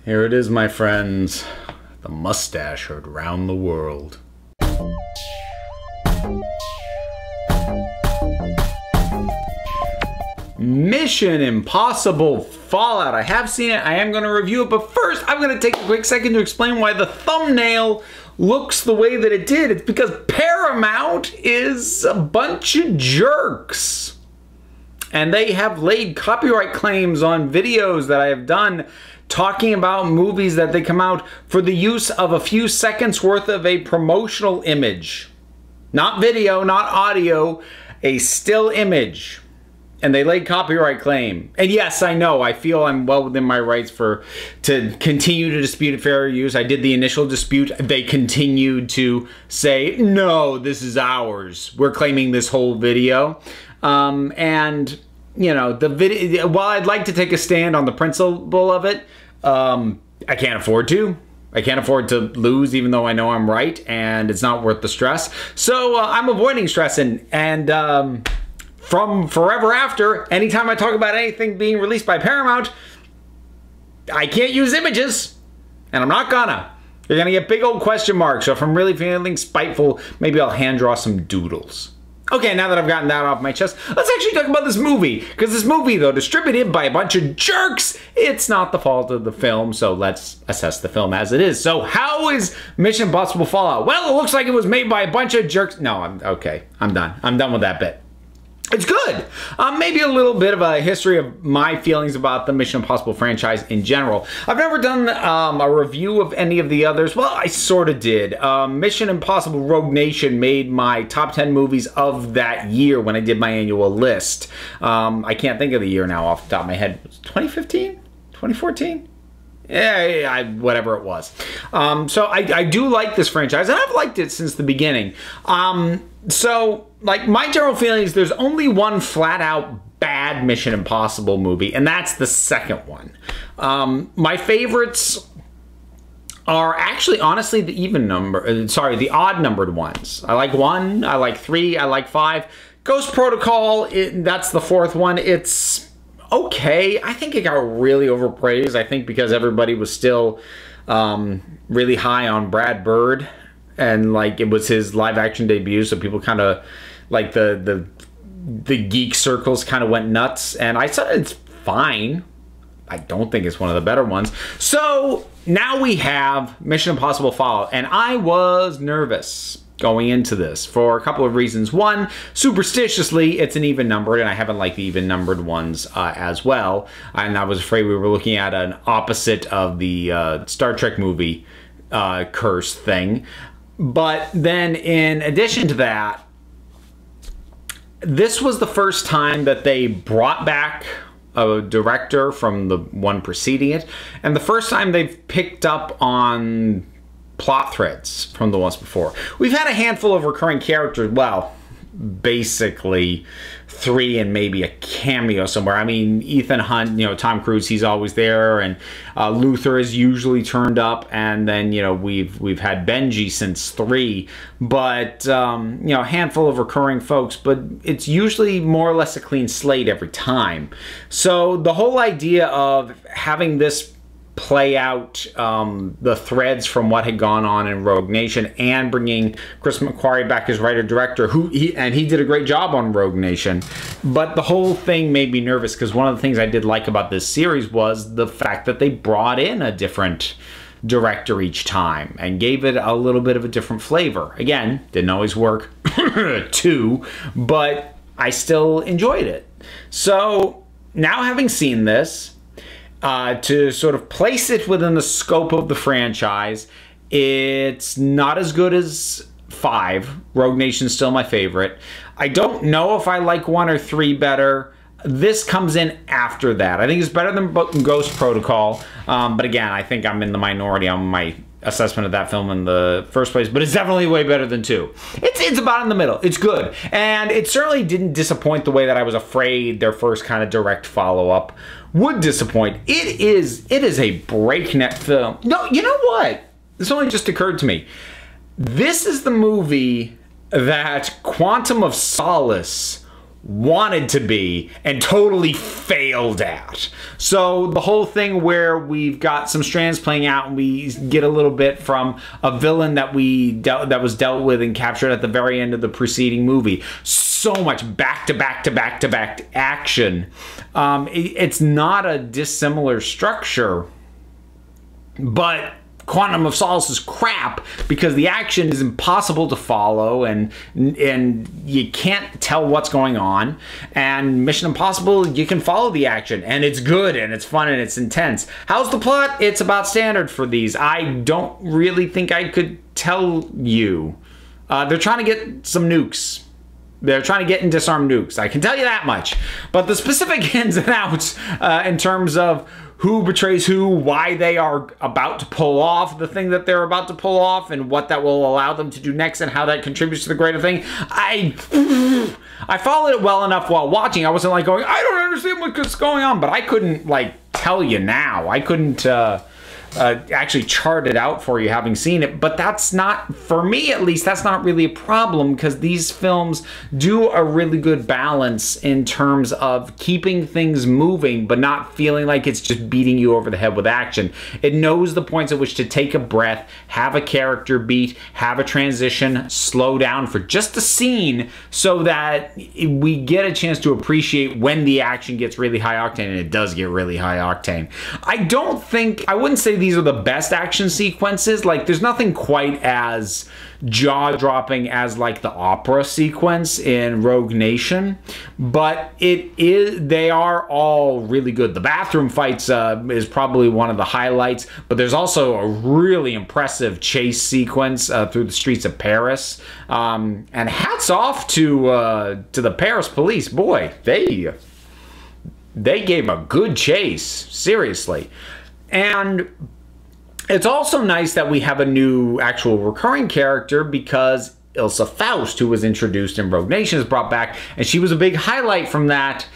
Here it is, my friends. The mustache heard round the world. Mission Impossible Fallout. I have seen it. I am going to review it. But first, I'm going to take a quick second to explain why the thumbnail looks the way that it did. It's because Paramount is a bunch of jerks. And they have laid copyright claims on videos that I have done talking about movies that they come out for the use of a few seconds worth of a promotional image. Not video, not audio, a still image. And they laid copyright claim. And yes, I know, I feel I'm well within my rights to continue to dispute fair use. I did the initial dispute. They continued to say, no, this is ours. We're claiming this whole video. And, you know, the video, while I'd like to take a stand on the principle of it, I can't afford to. I can't afford to lose, even though I know I'm right, and it's not worth the stress. So I'm avoiding stress, and from forever after, anytime I talk about anything being released by Paramount, I can't use images, and I'm not gonna. You're gonna get big old question marks, so if I'm really feeling spiteful, maybe I'll hand draw some doodles. Okay, now that I've gotten that off my chest, let's actually talk about this movie. Because this movie, though distributed by a bunch of jerks, it's not the fault of the film, so let's assess the film as it is. So how is Mission Impossible Fallout? Well, it looks like it was made by a bunch of jerks. No, I'm done. I'm done with that bit. It's good. Maybe a little bit of a history of my feelings about the Mission Impossible franchise in general. I've never done a review of any of the others. Well, I sort of did. Mission Impossible Rogue Nation made my top 10 movies of that year when I did my annual list. I can't think of the year now off the top of my head. 2015? 2014? Yeah, whatever it was. So I do like this franchise, and I've liked it since the beginning. So, like, my general feeling is there's only one flat-out bad Mission Impossible movie, and that's the second one. My favorites are actually, honestly, the odd-numbered ones. I like 1, I like 3, I like 5. Ghost Protocol, that's the fourth one. It's okay. I think it got really overpraised. I think because everybody was still really high on Brad Bird, and like it was his live action debut, so people kind of like the geek circles kind of went nuts, and I said it's fine. I don't think it's one of the better ones. So now we have Mission Impossible Fallout, and I was nervous going into this for a couple of reasons. One, superstitiously, it's an even numbered, and I haven't liked the even numbered ones as well. And I was afraid we were looking at an opposite of the Star Trek movie curse thing. But then in addition to that, this was the first time that they brought back a director from the one preceding it, and the first time they've picked up on plot threads from the ones before. We've had a handful of recurring characters, well, basically 3 and maybe a cameo somewhere. I mean, Ethan Hunt, you know, Tom Cruise, he's always there, and Luther is usually turned up, and then, you know, we've had Benji since 3, but you know, a handful of recurring folks, but it's usually more or less a clean slate every time. So the whole idea of having this play out the threads from what had gone on in Rogue Nation, and bringing Chris McQuarrie back as writer-director, he did a great job on Rogue Nation. But the whole thing made me nervous, because one of the things I did like about this series was the fact that they brought in a different director each time and gave it a little bit of a different flavor. Again, didn't always work too, but I still enjoyed it. So now, having seen this, to sort of place it within the scope of the franchise, it's not as good as 5. Rogue Nation's still my favorite. I don't know if I like 1 or 3 better. This comes in after that. I think it's better than Ghost Protocol, but again, I think I'm in the minority on my assessment of that film in the first place, but it's definitely way better than 2. It's about in the middle. It's good, and it certainly didn't disappoint the way that I was afraid their first kind of direct follow-up would disappoint. It is a breakneck film. No, you know what? This only just occurred to me. This is the movie that Quantum of Solace wanted to be and totally failed at. So the whole thing where we've got some strands playing out and we get a little bit from a villain that was dealt with and captured at the very end of the preceding movie. So much back to back action. It's not a dissimilar structure, but Quantum of Solace is crap because the action is impossible to follow and you can't tell what's going on. And Mission Impossible, you can follow the action and it's good and it's fun and it's intense. How's the plot? It's about standard for these. I don't really think I could tell you. They're trying to get some nukes. They're trying to get and disarm nukes. I can tell you that much. But the specific ins and outs in terms of who betrays who, why they are about to pull off the thing that they're about to pull off, and what that will allow them to do next, and how that contributes to the greater thing. I followed it well enough while watching. I wasn't like going, I don't understand what's going on, but I couldn't like tell you now. I couldn't actually chart it out for you having seen it, but that's not, for me at least, that's not really a problem because these films do a really good balance in terms of keeping things moving but not feeling like it's just beating you over the head with action. It knows the points at which to take a breath, have a character beat, have a transition, slow down for just a scene so that we get a chance to appreciate when the action gets really high octane, and it does get really high octane. I wouldn't say these are the best action sequences. Like, there's nothing quite as jaw-dropping as like the opera sequence in Rogue Nation, but they are all really good. The bathroom fights is probably one of the highlights, but there's also a really impressive chase sequence through the streets of Paris, and hats off to the Paris police. Boy, they gave a good chase, seriously. And it's also nice that we have a new actual recurring character because Ilsa Faust, who was introduced in Rogue Nation, is brought back, and she was a big highlight from that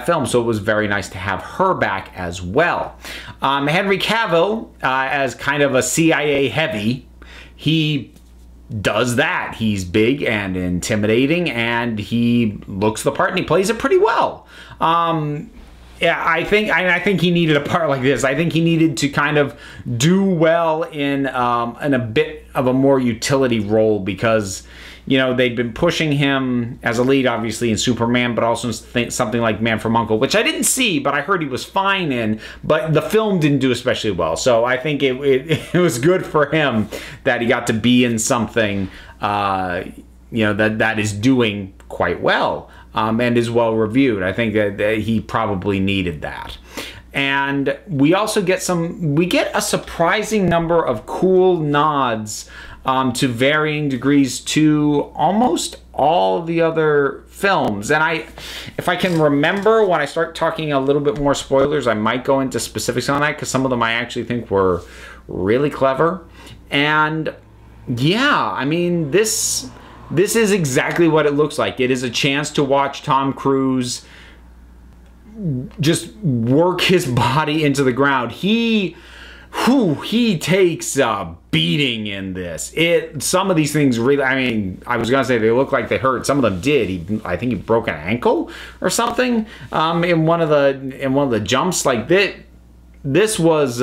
film, so it was very nice to have her back as well. Henry Cavill, as kind of a CIA heavy, he does that. He's big and intimidating, and he looks the part, and he plays it pretty well. Yeah, I think he needed a part like this. I think he needed to kind of do well in a bit of a more utility role because, you know, they'd been pushing him as a lead, obviously, in Superman, but also something like Man from U.N.C.L.E., which I didn't see, but I heard he was fine in, but the film didn't do especially well. So I think it was good for him that he got to be in something, you know, that is doing quite well. And is well reviewed. I think that he probably needed that. And we also get a surprising number of cool nods to varying degrees to almost all the other films. And if I can remember, when I start talking a little bit more spoilers, I might go into specifics on that because some of them I actually think were really clever. And yeah, I mean, this is exactly what it looks like. It is a chance to watch Tom Cruise just work his body into the ground. He takes a beating in this. Some of these things really, I mean, I was gonna say they look like they hurt. Some of them did. I think he broke an ankle or something in one of the jumps. Like this is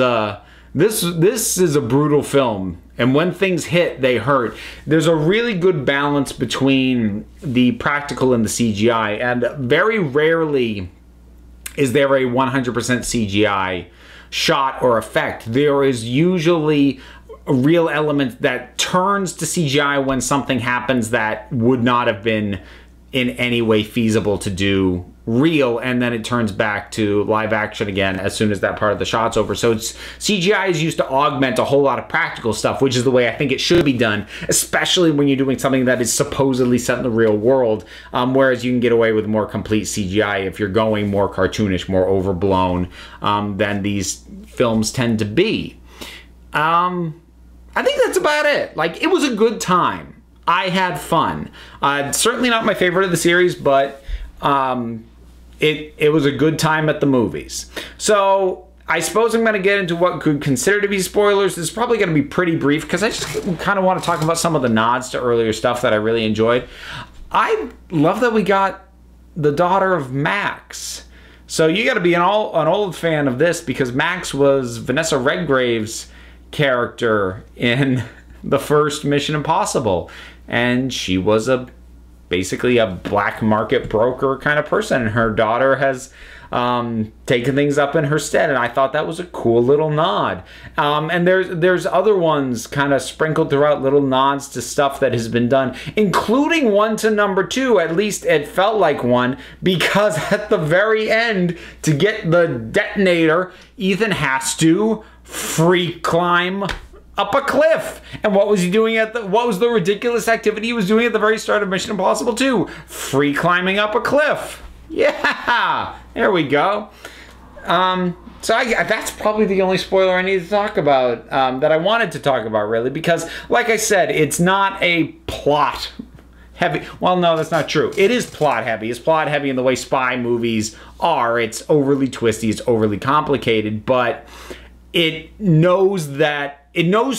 a brutal film. And when things hit, they hurt. There's a really good balance between the practical and the CGI, and very rarely is there a 100% CGI shot or effect. There is usually a real element that turns to CGI when something happens that would not have been in any way feasible to do real, and then it turns back to live action again as soon as that part of the shot's over. So CGI is used to augment a whole lot of practical stuff, which is the way I think it should be done, especially when you're doing something that is supposedly set in the real world, whereas you can get away with more complete CGI if you're going more cartoonish, more overblown than these films tend to be. I think that's about it. Like, it was a good time. I had fun. Certainly not my favorite of the series, but it was a good time at the movies. So I suppose I'm going to get into what could consider to be spoilers. This is probably going to be pretty brief because I just kind of want to talk about some of the nods to earlier stuff that I really enjoyed. I love that we got the daughter of Max. So you got to be an old fan of this, because Max was Vanessa Redgrave's character in the first Mission Impossible, and she was basically a black market broker kind of person, and her daughter has taken things up in her stead, and I thought that was a cool little nod. And there's other ones kind of sprinkled throughout, little nods to stuff that has been done, including one to number 2. At least it felt like one, because at the very end, to get the detonator, Ethan has to free climb up a cliff. And what was he doing what was the ridiculous activity he was doing at the very start of Mission Impossible 2? Free climbing up a cliff. Yeah, there we go. So that's probably the only spoiler I need to talk about, that I wanted to talk about, really, because, like I said, it's not a plot heavy. Well, no, that's not true. It is plot heavy. It's plot heavy in the way spy movies are. It's overly twisty. It's overly complicated, but it knows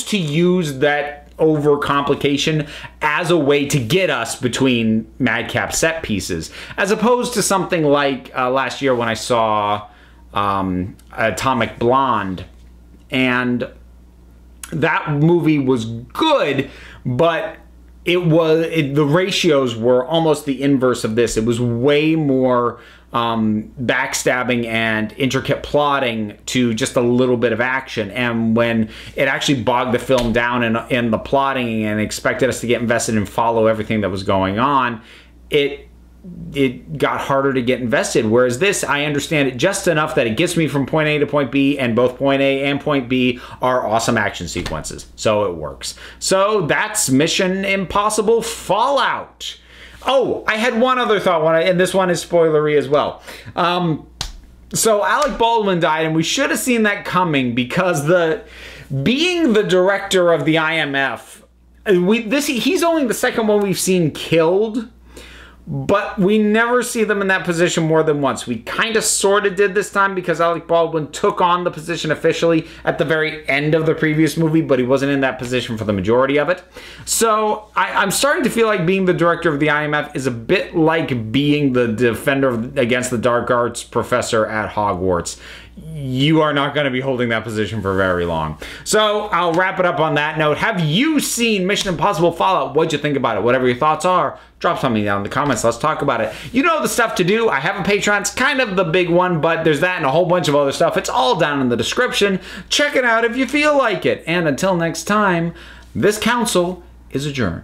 to use that overcomplication as a way to get us between madcap set pieces, as opposed to something like last year when I saw Atomic Blonde, and that movie was good, but the ratios were almost the inverse of this. It was way more backstabbing and intricate plotting to just a little bit of action, and when it actually bogged the film down in the plotting and expected us to get invested and follow everything that was going on, it got harder to get invested. Whereas this, I understand it just enough that it gets me from point A to point B, and both point A and point B are awesome action sequences, so it works. So that's Mission Impossible Fallout. Oh, I had one other thought, and this one is spoilery as well. So Alec Baldwin died, and we should have seen that coming, because being the director of the IMF, he's only the second one we've seen killed, but we never see them in that position more than once. We kind of sort of did this time, because Alec Baldwin took on the position officially at the very end of the previous movie, but he wasn't in that position for the majority of it. So I'm starting to feel like being the director of the IMF is a bit like being the defender against the dark arts professor at Hogwarts. You are not going to be holding that position for very long. So I'll wrap it up on that note. Have you seen Mission Impossible Fallout? What'd you think about it? Whatever your thoughts are, drop something down in the comments. Let's talk about it. You know the stuff to do. I have a Patreon. It's kind of the big one, but there's that and a whole bunch of other stuff. It's all down in the description. Check it out if you feel like it. And until next time, this council is adjourned.